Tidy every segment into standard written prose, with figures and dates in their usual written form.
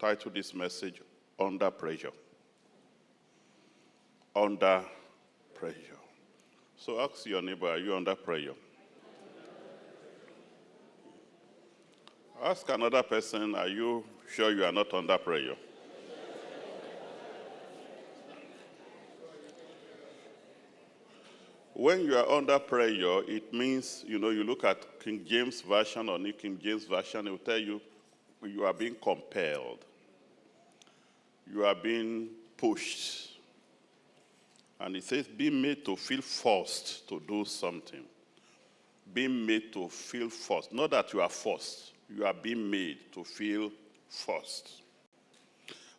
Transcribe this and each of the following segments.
titled this message, Under Pressure. Under pressure. So ask your neighbor, are you under pressure? Ask another person, are you sure you are not under pressure? When you are under pressure, it means, you look at King James Version or New King James Version, it will tell you you are being compelled. You are being pushed. And it says, be made to feel forced to do something. Being made to feel forced. Not that you are forced. You are being made to feel forced.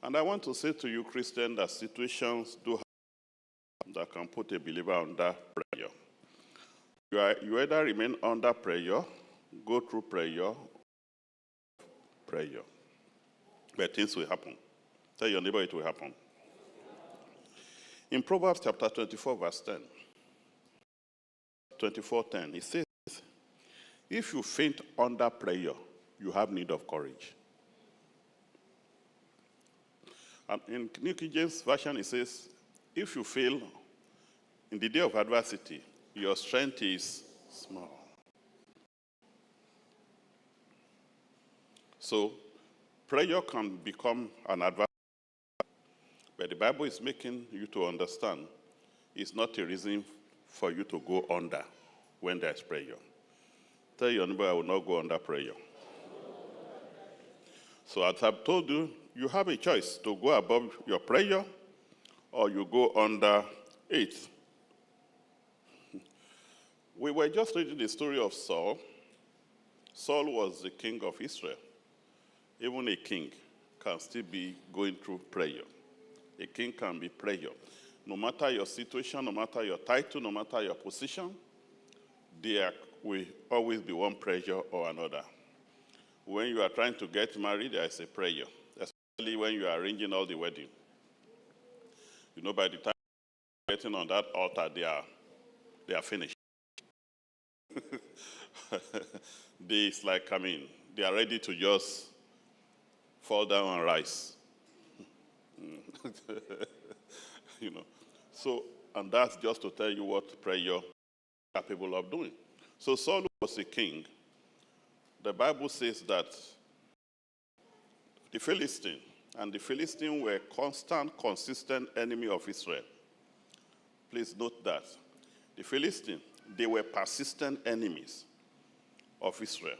And I want to say to you, Christian, that situations do happen that can put a believer under pressure. You either remain under pressure, go through pressure, but things will happen. Tell your neighbor it will happen. In Proverbs chapter 24, verse 10, 24:10, it says, if you faint under pressure, you have need of courage. And in New King James Version, it says, if you fail in the day of adversity, your strength is small. So, pressure can become an adversity. But the Bible is making you to understand it's not a reason for you to go under when there's pressure. Tell your neighbor, I will not go under pressure. So as I've told you, you have a choice to go above your pressure or you go under it. We were just reading the story of Saul. Saul was the king of Israel. Even a king can still be going through pressure. A king can be pressure. No matter your situation, no matter your title, no matter your position, there will always be one pressure or another. When you are trying to get married, there is a pressure, especially when you are arranging all the wedding. By the time you're getting on that altar, they are finished. It's like, they are ready to just fall down and rise. So, and that's just to tell you what prayer is capable of doing. So Saul was a king. The Bible says that the Philistines were constant, consistent enemy of Israel. Please note that. The Philistines, they were persistent enemies of Israel.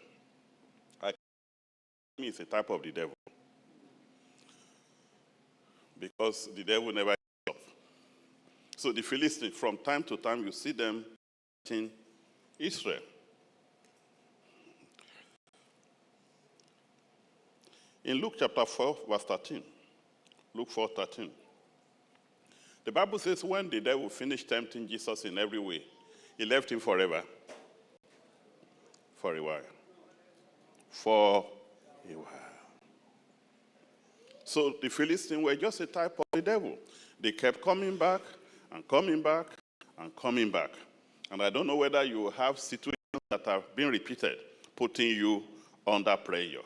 It's a type of the devil. Because the devil never gives up. So the Philistines, from time to time, you see them in Israel. In Luke chapter 4, verse 13, Luke 4:13, the Bible says when the devil finished tempting Jesus in every way, he left him forever. For a while. For a while. So the Philistines were just a type of the devil. They kept coming back and coming back and coming back. And I don't know whether you have situations that have been repeated, putting you under pressure.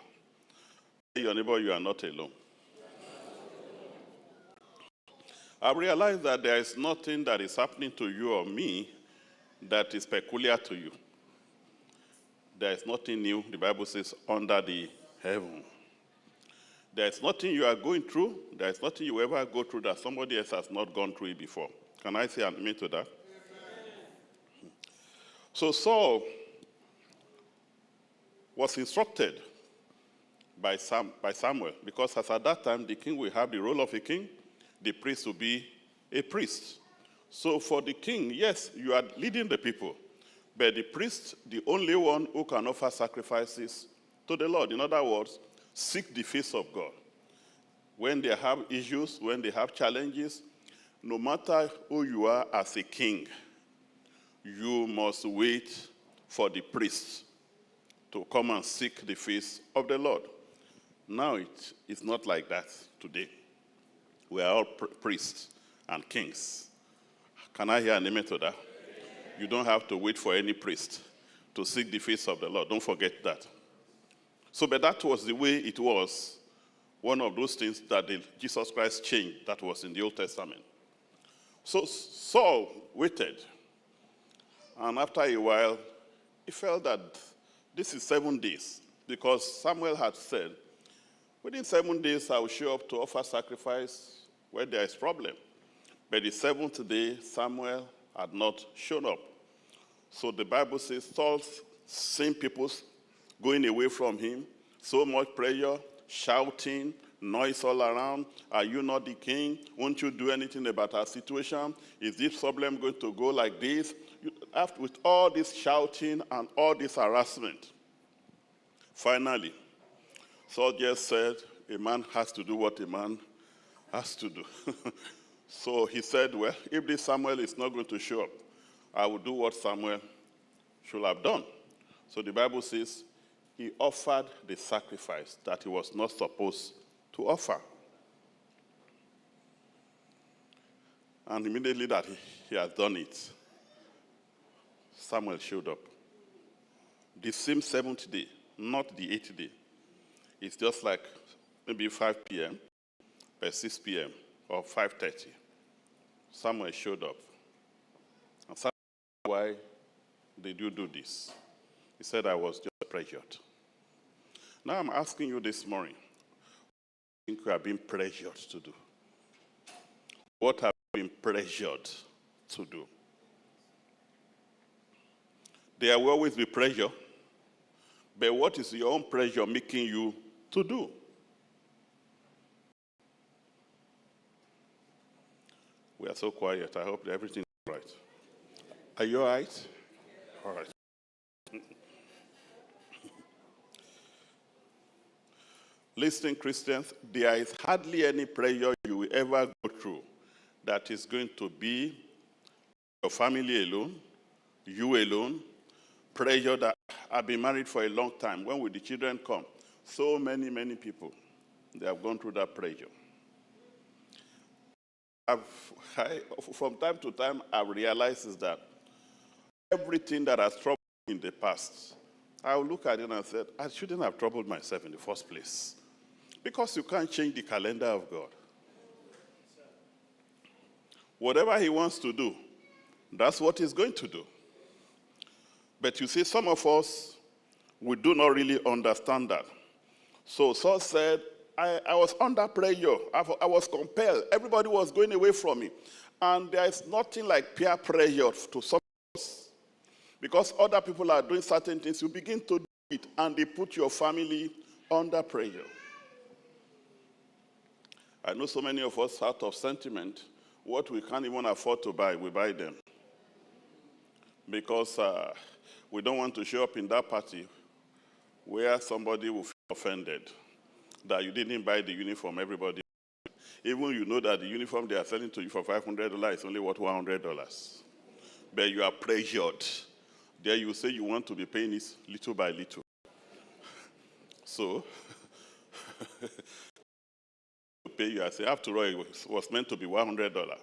Tell your neighbor, you are not alone. I realize that there is nothing that is happening to you or me that is peculiar to you. There is nothing new, the Bible says, under the heaven. There is nothing you are going through, there is nothing you ever go through that somebody else has not gone through it before. Can I say amen to that? Amen. So Saul was instructed by Samuel, because as at that time the king will have the role of a king, the priest will be a priest. So for the king, yes, you are leading the people, but the priest, the only one who can offer sacrifices to the Lord. In other words, seek the face of God. When they have issues, when they have challenges, no matter who you are as a king, you must wait for the priest to come and seek the face of the Lord. Now it's not like that today. We are all priests and kings. Can I hear an amen to that? You don't have to wait for any priest to seek the face of the Lord. Don't forget that. So, but that was the way it was One of those things that Jesus Christ changed that was in the Old Testament. So Saul waited. And after a while, he felt that this is 7 days. Because Samuel had said, within 7 days I will show up to offer sacrifice where there is problem. But the 7th day, Samuel had not shown up. So the Bible says Saul's seen people going away from him, so much prayer, shouting, noise all around. Are you not the king? Won't you do anything about our situation? Is this problem going to go like this? With all this shouting and all this harassment, finally, Saul just said, a man has to do what a man has to do. So he said, well, if this Samuel is not going to show up, I will do what Samuel should have done. So the Bible says he offered the sacrifice that he was not supposed to offer. And immediately that he has done it, Samuel showed up. The same 7th day, not the 8th day. It's just like maybe 5 p.m., by 6 p.m., or 5:30. Samuel showed up. And Samuel asked, why did you do this? He said, I was just pressured. Now I'm asking you this morning, what do you think you have been pressured to do? What have you been pressured to do? There will always be pressure, but what is your own pressure making you to do? We are so quiet. I hope everything is right. Are you all right? All right. Listen, Christians, there is hardly any prayer you will ever go through that is going to be your family alone, you alone. Pressure that I've been married for a long time. When will the children come? So many people, they have gone through that pressure. From time to time, I've realized is that everything that has troubled me in the past, I'll look at it and say, I shouldn't have troubled myself in the first place. Because you can't change the calendar of God. Whatever he wants to do, that's what he's going to do. But you see, some of us, we do not really understand that. So Saul said, I was under pressure. I was compelled. Everybody was going away from me. And there is nothing like peer pressure to some of us. Because other people are doing certain things, you begin to do it, and they put your family under pressure. I know so many of us, out of sentiment, what we can't even afford to buy, we buy them. Because we don't want to show up in that party where somebody will feel offended that you didn't buy the uniform everybody. Even you know that the uniform they are selling to you for $500 is only worth $100. But you are pressured. There you say you want to be paying this little by little. So, pay you, I say, after all, it was meant to be $100.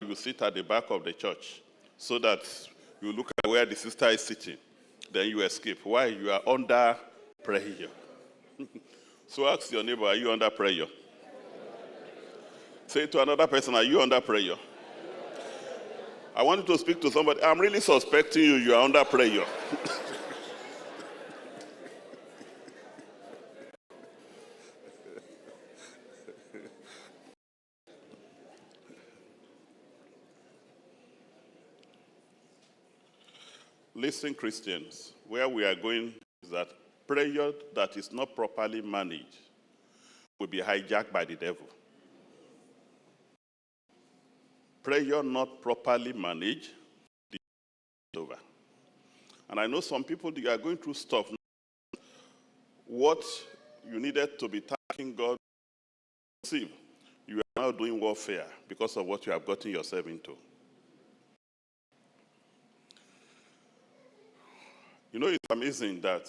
You sit at the back of the church so that you look at where the sister is sitting. Then you escape. Why? You are under pressure. So ask your neighbor, are you under pressure? Say to another person, are you under pressure? I want you to speak to somebody. I'm really suspecting you are under pressure. Listen, Christians, where we are going is that prayer that is not properly managed will be hijacked by the devil. Prayer not properly managed, the devil is over. And I know some people, they are going through stuff. What you needed to be thanking God to receive, you are now doing warfare because of what you have gotten yourself into. You know, it's amazing that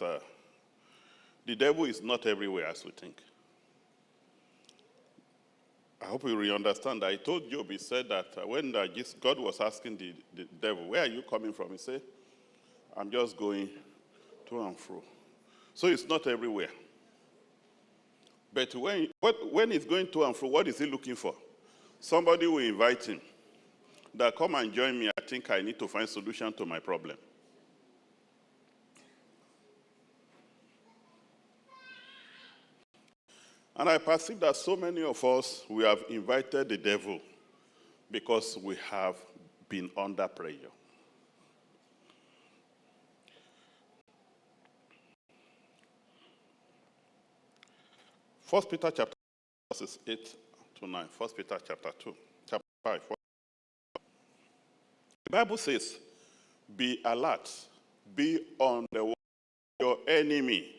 the devil is not everywhere as we think. I hope you really understand that. I told Job, he said that when God was asking the devil, where are you coming from? He said, I'm just going to and fro. So it's not everywhere. But when he's going to and fro, what is he looking for? Somebody will invite him. That come and join me. I think I need to find solution to my problem. And I perceive that so many of us, we have invited the devil because we have been under pressure. First Peter chapter verses 8 to 9. First Peter chapter 2, chapter 5. The Bible says, be alert, be on the watch of your enemy.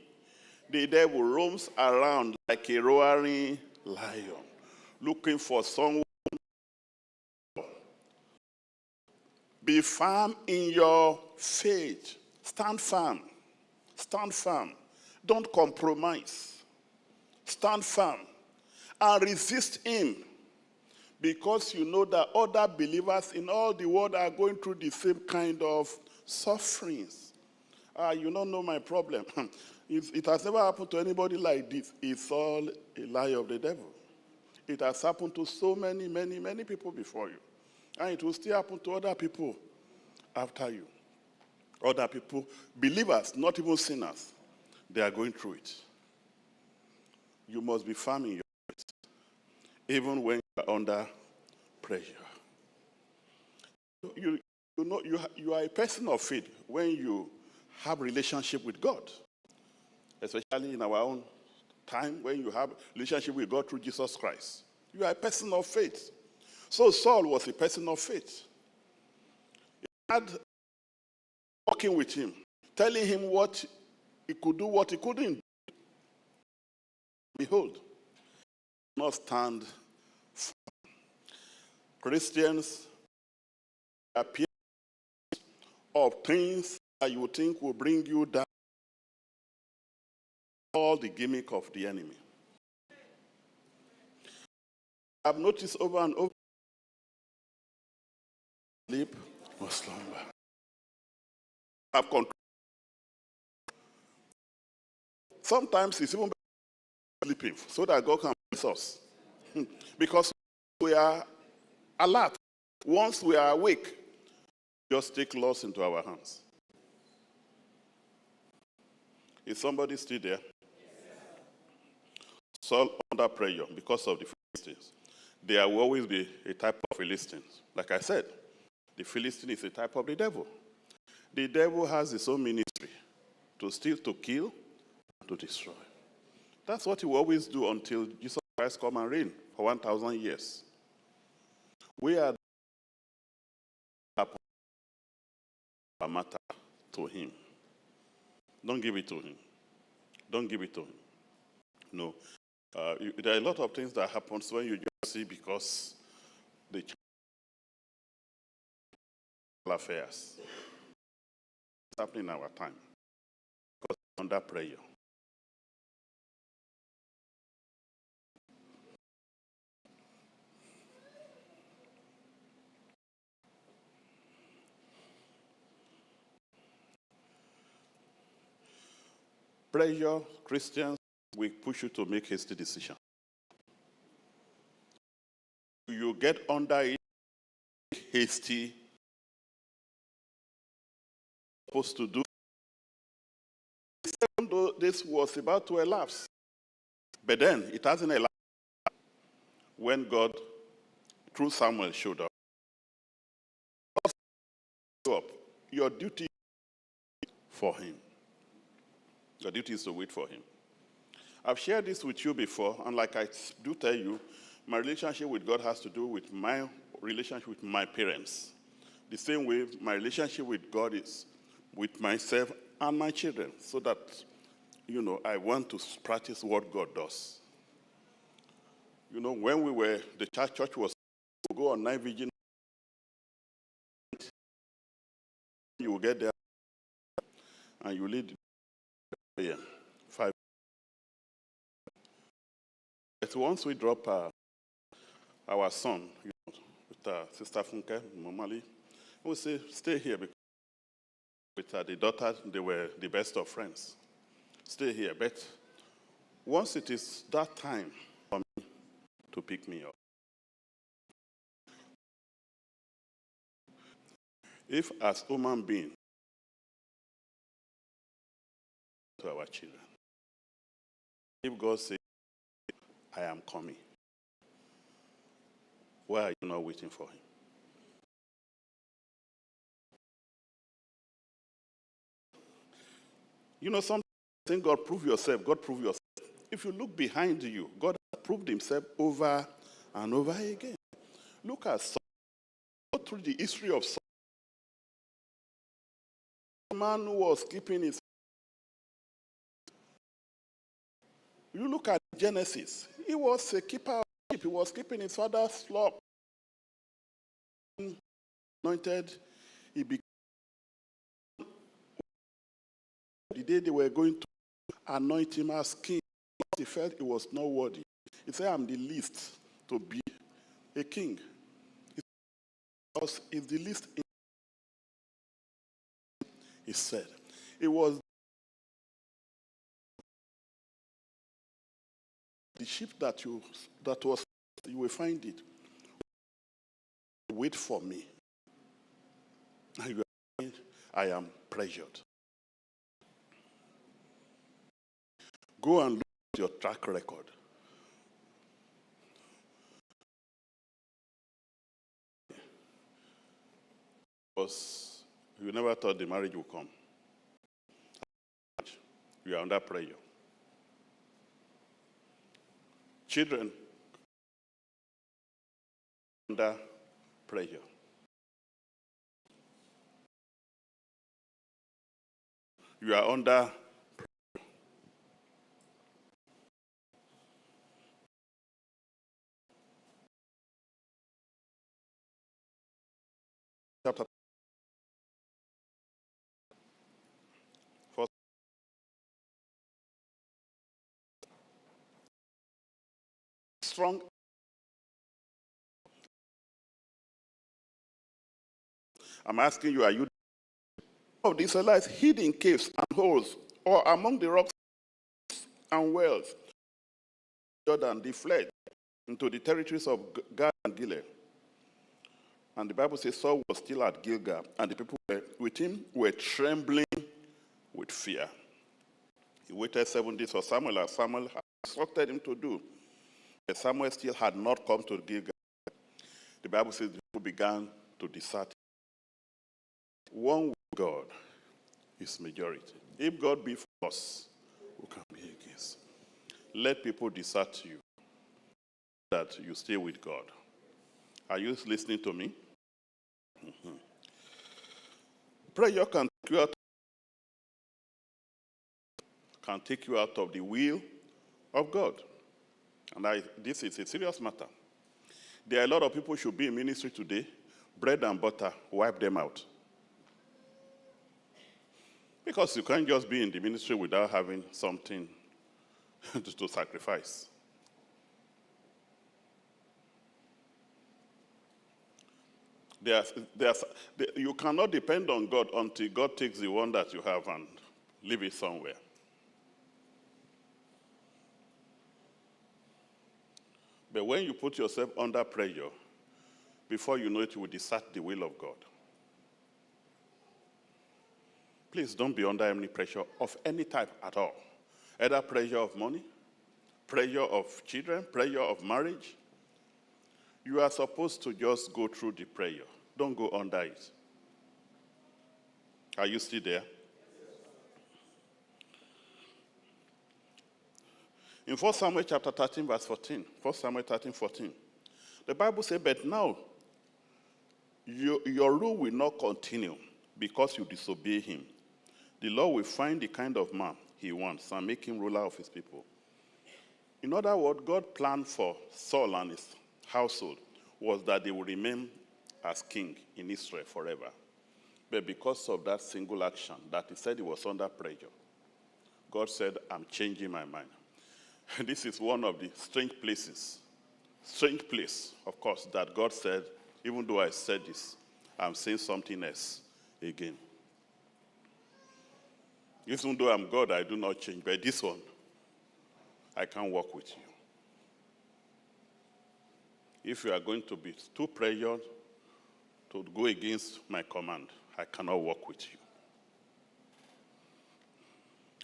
The devil roams around like a roaring lion, looking for someone. Be firm in your faith. Stand firm. Stand firm. Don't compromise. Stand firm and resist him, because you know that other believers in all the world are going through the same kind of sufferings. You don't know my problem. It has never happened to anybody like this. It's all a lie of the devil. It has happened to so many, many, many people before you. And it will still happen to other people after you. Other people, believers, not even sinners, they are going through it. You must be firm in your faith, even when you are under pressure. You are a person of faith when you have relationship with God, especially in our own time when you have relationship with God through Jesus Christ. You are a person of faith. So Saul was a person of faith. He had walking with him, telling him what he could do, what he couldn't do. Behold, not stand firm. Christians appear of things that you think will bring you down. All the gimmick of the enemy. I've noticed over and over, sleep or slumber. Have control. Sometimes it's even better sleeping so that God can bless us. Because we are alert. Once we are awake, just take laws into our hands. Is somebody still there? Saul under pressure because of the Philistines. There will always be a type of Philistines. Like I said, the Philistine is a type of the devil. The devil has his own ministry: to steal, to kill, and to destroy. That's what he will always do until Jesus Christ come and reign for 1,000 years. We are a matter to him. Don't give it to him. Don't give it to him. No. There are a lot of things that happens when you just see because the affairs. It's happening in our time because under pressure. Pressure, Christians, will push you to make hasty decisions. You get under it, hasty, supposed to do. Even though this was about to elapse, but then it hasn't elapsed when God, through Samuel, showed up. Your duty is for him. Your duty is to wait for him. I've shared this with you before, and like I do tell you, my relationship with God has to do with my relationship with my parents. The same way my relationship with God is with myself and my children, so that, I want to practice what God does. When we were, the church was to go on night vigil. You will get there and you lead 5. But once we drop our son, with Sister Funke, Momali, we say, stay here, because with the daughter, they were the best of friends. Stay here. But Once it is that time for me to pick me up, if as human being to our children, if God says, I am coming, why are you not waiting for him? You know, sometimes I think God prove yourself, God prove yourself. If you look behind you, God has proved himself over and over again. Look at Saul. Go through the history of Saul. A man who was keeping his... You look at Genesis. He was a keeper of sheep. He was keeping his father's flock. Anointed. He became... The day they were going to anoint him as king, he felt he was not worthy. He said, I'm the least to be a king. Because it's the least, he said. It was the sheep that was, you will find it. Wait for me. And you are saying, I am pressured. Go and look at your track record. Because you never thought the marriage would come. You are under pressure. Children under pressure. You are under chapter 4. Strong. I'm asking you, are you of the Israelites hid in caves and holes, or among the rocks and wells? Jordan, they fled into the territories of Gad and Gilead. And the Bible says Saul was still at Gilgal, and the people with him were trembling with fear. He waited 7 days for Samuel, as Samuel had instructed him to do. But Samuel still had not come to Gilgal. The Bible says the people began to desert. One with God is majority. If God be for us, who can be against? Let people desert you, that you stay with God. Are you listening to me? Mm-hmm. Prayer can take you out of the will of God. And this is a serious matter. There are a lot of people who should be in ministry today. Bread and butter, wipe them out. Because you can't just be in the ministry without having something to sacrifice. You cannot depend on God until God takes the one that you have and leave it somewhere. But when you put yourself under pressure, before you know it, you will desert the will of God. Please don't be under any pressure of any type at all. Either pressure of money, pressure of children, pressure of marriage. You are supposed to just go through the prayer. Don't go under it. Are you still there? In 1 Samuel chapter 13, verse 14, 1 Samuel 13, 14, the Bible says, but now your rule will not continue because you disobey him. The Lord will find the kind of man he wants and make him ruler of his people. In other words, God's plan for Saul and his household was that they would remain as king in Israel forever. But because of that single action that he said he was under pressure, God said, I'm changing my mind. This is one of the strange place, of course, that God said, even though I said this, I'm saying something else again. Even though I'm God, I do not change. But this one, I can't work with you. If you are going to be too pressured to go against my command, I cannot work with you.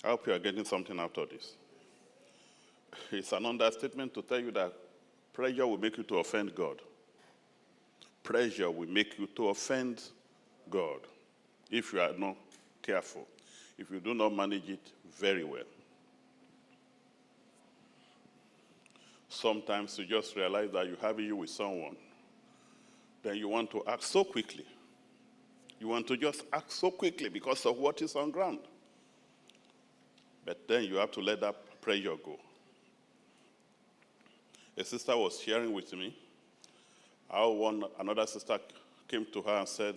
I hope you are getting something out of this. It's an understatement to tell you that pressure will make you to offend God. Pressure will make you to offend God if you are not careful, if you do not manage it very well. Sometimes you just realize that you have you with someone. Then you want to act so quickly. You want to just act so quickly because of what is on ground. But then you have to let that pressure go. A sister was sharing with me how another sister came to her and said,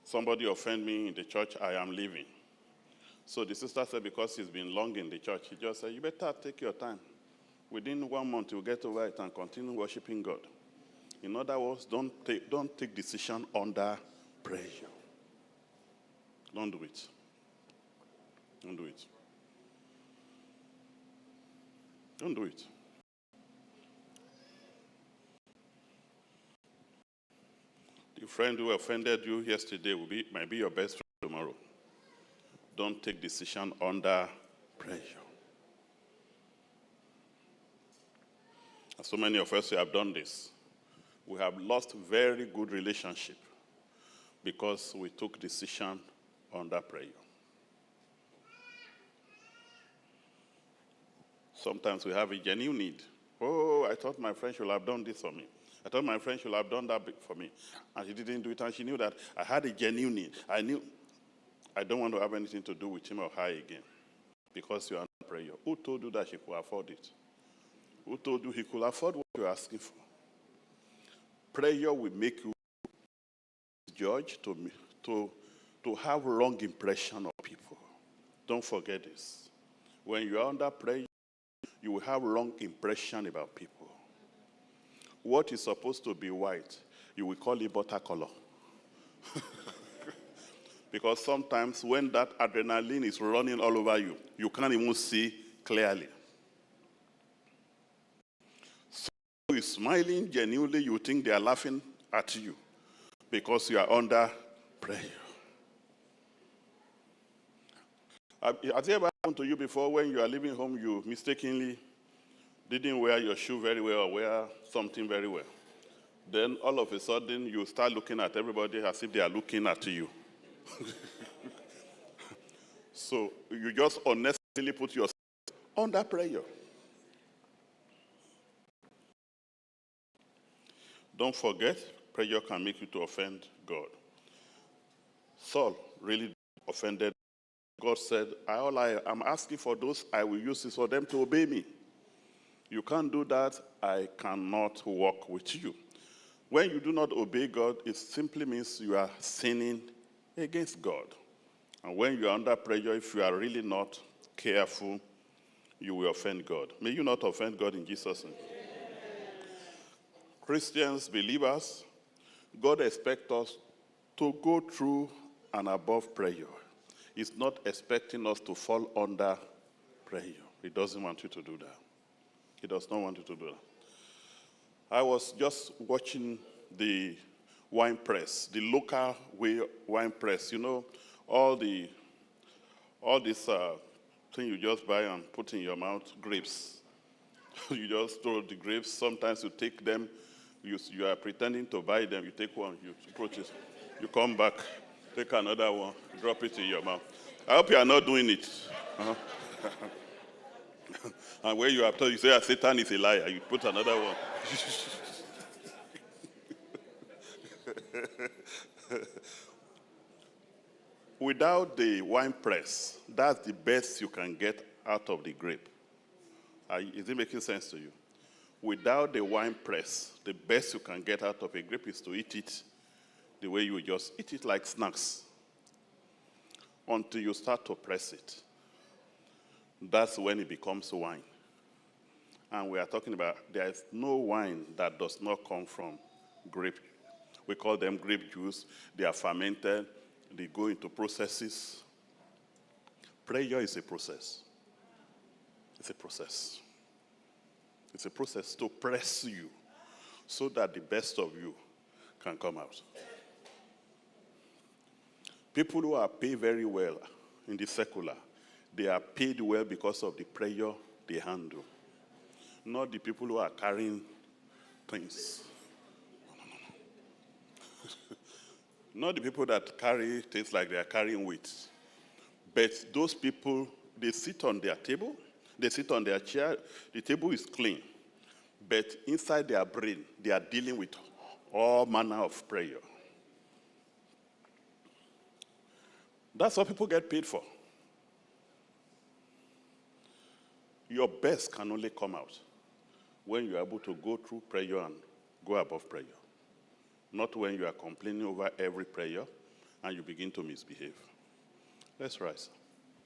somebody offended me in the church, I am leaving. So the sister said, because he's been long in the church, he just said, you better take your time. Within 1 month, you'll get over it and continue worshiping God. In other words, don't take decision under pressure. Don't do it. Don't do it. Don't do it. The friend who offended you yesterday might be your best friend tomorrow. Don't take decision under pressure. So many of us have done this. We have lost very good relationship because we took decision under pressure. Sometimes we have a genuine need. Oh, I thought my friend should have done this for me. I thought my friend should have done that for me. And she didn't do it, and she knew that I had a genuine need. I knew I don't want to have anything to do with him or her again because you are under pressure. Who told you that she could afford it? Who told you he could afford what you're asking for? Prayer will make you judge to have wrong impression of people. Don't forget this. When you are under prayer, you will have wrong impression about people. What is supposed to be white, you will call it butter color. Because sometimes when that adrenaline is running all over you, you can't even see clearly. So is smiling genuinely, you think they are laughing at you because you are under pressure. Has it ever happened to you before when you are leaving home, you mistakenly didn't wear your shoe very well or wear something very well? Then all of a sudden, you start looking at everybody as if they are looking at you. So you just unnecessarily put yourself under pressure. Don't forget, pressure can make you to offend God. Saul really offended. God said, all I am asking for those I will use is for them to obey me. You can't do that, I cannot walk with you. When you do not obey God, it simply means you are sinning against God. And when you are under pressure, if you are really not careful, you will offend God. May you not offend God in Jesus' name. Christians, believers, God expects us to go through and above pressure. He's not expecting us to fall under pressure. He doesn't want you to do that. He does not want you to do that. I was just watching the wine press, the local wine press. You know, all this thing you just buy and put in your mouth, grapes. You just throw the grapes. Sometimes you take them. You are pretending to buy them. You take one, you approach it. You come back, take another one, drop it in your mouth. I hope you are not doing it. Uh-huh. And when you are told, you say, Satan is a liar. You put another one. Without the wine press, that's the best you can get out of the grape. Is it making sense to you? Without the wine press, the best you can get out of a grape is to eat it the way you just eat it like snacks until you start to press it. That's when it becomes wine. And we are talking about there is no wine that does not come from grape. We call them grape juice. They are fermented. They go into processes. Prayer is a process. It's a process. It's a process to press you so that the best of you can come out. People who are paid very well in the secular, they are paid well because of the prayer they handle. Not the people who are carrying things. Not the people that carry things like they are carrying weights. But those people, they sit on their table, they sit on their chair, the table is clean. But inside their brain, they are dealing with all manner of prayer. That's what people get paid for. Your best can only come out when you are able to go through prayer and go above prayer. Not when you are complaining over every prayer and you begin to misbehave. Let's rise.